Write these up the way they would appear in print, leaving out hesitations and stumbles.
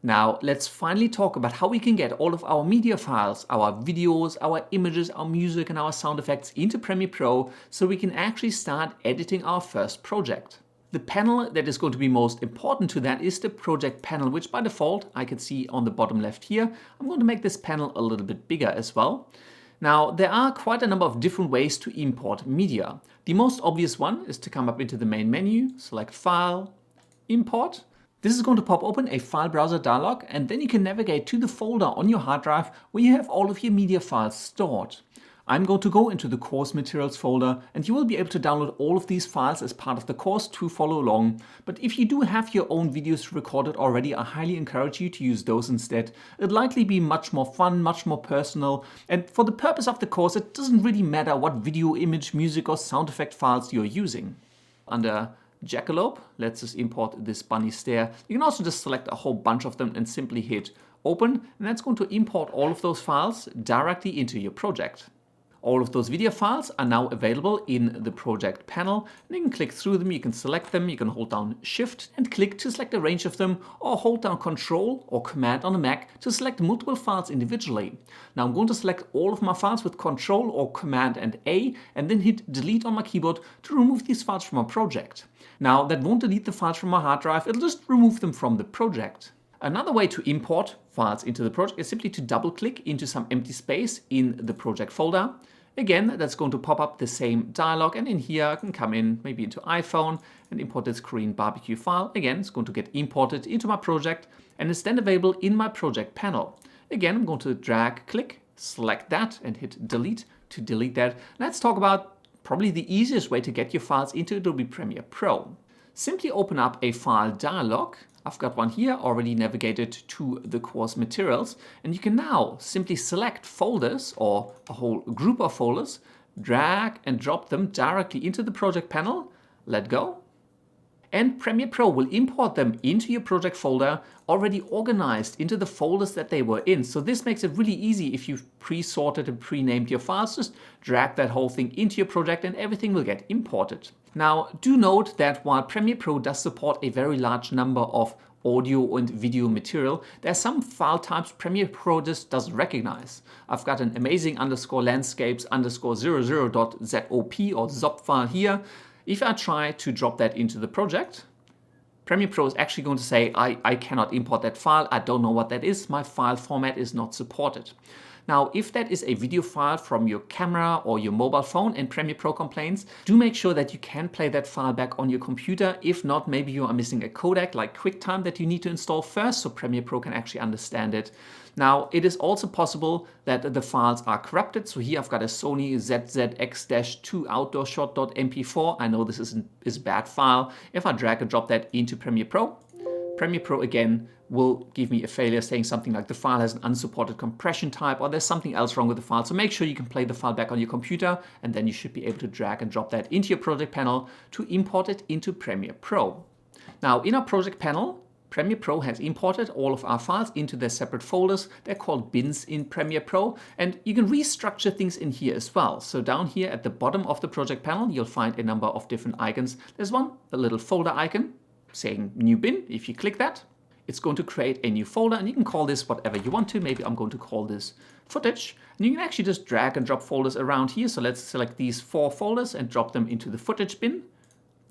Now let's finally talk about how we can get all of our media files, our videos, our images, our music and our sound effects into Premiere Pro so we can actually start editing our first project. The panel that is going to be most important to that is the project panel, which by default I can see on the bottom left here. I'm going to make this panel a little bit bigger as well. Now there are quite a number of different ways to import media. The most obvious one is to come up into the main menu, select File, Import. This is going to pop open a file browser dialog, and then you can navigate to the folder on your hard drive where you have all of your media files stored. I'm going to go into the course materials folder, and you will be able to download all of these files as part of the course to follow along. But if you do have your own videos recorded already, I highly encourage you to use those instead. It'll likely be much more fun, much more personal, and for the purpose of the course, it doesn't really matter what video, image, music or sound effect files you're using. Under Jackalope, let's just import this bunny stare. You can also just select a whole bunch of them and simply hit open, and that's going to import all of those files directly into your project. All of those video files are now available in the project panel, and you can click through them, you can select them, you can hold down Shift and click to select a range of them, or hold down Control or Command on a Mac to select multiple files individually. Now I'm going to select all of my files with Control or Command and A, and then hit Delete on my keyboard to remove these files from my project. Now that won't delete the files from my hard drive, it'll just remove them from the project. Another way to import files into the project is simply to double click into some empty space in the project folder. Again, that's going to pop up the same dialog, and in here I can come in maybe into iPhone and import this Korean barbecue file. Again, it's going to get imported into my project and it's then available in my project panel. Again, I'm going to drag, click, select that and hit delete to delete that. Let's talk about probably the easiest way to get your files into Adobe Premiere Pro. Simply open up a file dialog. I've got one here already navigated to the course materials, and you can now simply select folders or a whole group of folders, drag and drop them directly into the project panel, let go, and Premiere Pro will import them into your project folder already organized into the folders that they were in. So this makes it really easy if you've pre-sorted and pre-named your files. Just drag that whole thing into your project and everything will get imported. Now do note that while Premiere Pro does support a very large number of audio and video material, there are some file types Premiere Pro just doesn't recognize. I've got an amazing _landscapes_00.zop or zop file here. If I try to drop that into the project, Premiere Pro is actually going to say, I cannot import that file, I don't know what that is, my file format is not supported. Now, if that is a video file from your camera or your mobile phone and Premiere Pro complains, do make sure that you can play that file back on your computer. If not, maybe you are missing a codec like QuickTime that you need to install first so Premiere Pro can actually understand it. Now, it is also possible that the files are corrupted. So here I've got a Sony ZZX-2 outdoor shot.mp4. I know this is a bad file. If I drag and drop that into Premiere Pro again will give me a failure saying something like the file has an unsupported compression type or there's something else wrong with the file. So make sure you can play the file back on your computer, and then you should be able to drag and drop that into your project panel to import it into Premiere Pro. Now in our project panel, Premiere Pro has imported all of our files into their separate folders. They're called bins in Premiere Pro, and you can restructure things in here as well. So down here at the bottom of the project panel, you'll find a number of different icons. There's one, a little folder icon saying new bin. If you click that, it's going to create a new folder, and you can call this whatever you want to. Maybe I'm going to call this footage, and you can actually just drag and drop folders around here. So let's select these 4 folders and drop them into the footage bin.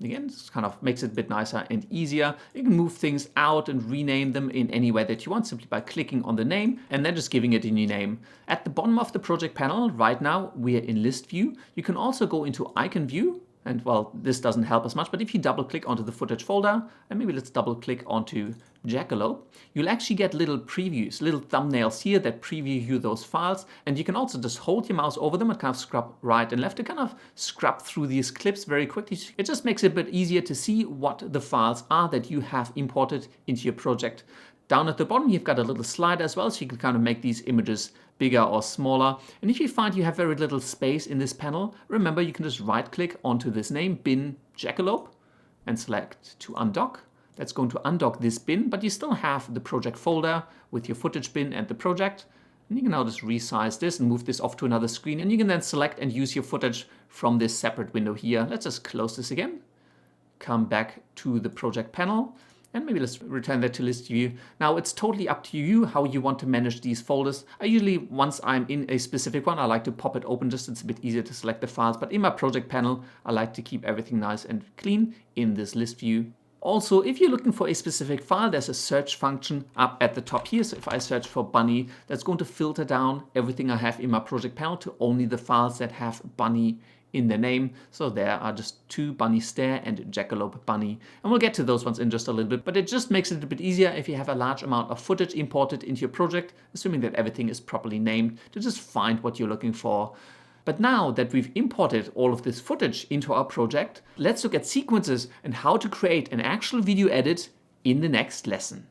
Again, this kind of makes it a bit nicer and easier. You can move things out and rename them in any way that you want simply by clicking on the name and then just giving it a new name. At the bottom of the project panel right now, we're in list view. You can also go into icon view. And well, this doesn't help us much, but if you double click onto the footage folder, and maybe let's double click onto Jackalope, you'll actually get little previews, little thumbnails here that preview you those files. And you can also just hold your mouse over them and kind of scrub right and left to kind of scrub through these clips very quickly. It just makes it a bit easier to see what the files are that you have imported into your project. Down at the bottom, you've got a little slider as well, so you can kind of make these images bigger or smaller. And if you find you have very little space in this panel, remember you can just right click onto this name, bin Jackalope, and select to undock. That's going to undock this bin, but you still have the project folder with your footage bin and the project. And you can now just resize this and move this off to another screen, and you can then select and use your footage from this separate window here. Let's just close this again, come back to the project panel. And maybe let's return that to list view. Now it's totally up to you how you want to manage these folders. I usually, once I'm in a specific one, I like to pop it open, just it's a bit easier to select the files. But in my project panel, I like to keep everything nice and clean in this list view. Also, if you're looking for a specific file, there's a search function up at the top here. So if I search for bunny, that's going to filter down everything I have in my project panel to only the files that have bunny in the name. So there are just 2, bunny stare and jackalope bunny. And we'll get to those ones in just a little bit, but it just makes it a bit easier if you have a large amount of footage imported into your project, assuming that everything is properly named, to just find what you're looking for. But now that we've imported all of this footage into our project, let's look at sequences and how to create an actual video edit in the next lesson.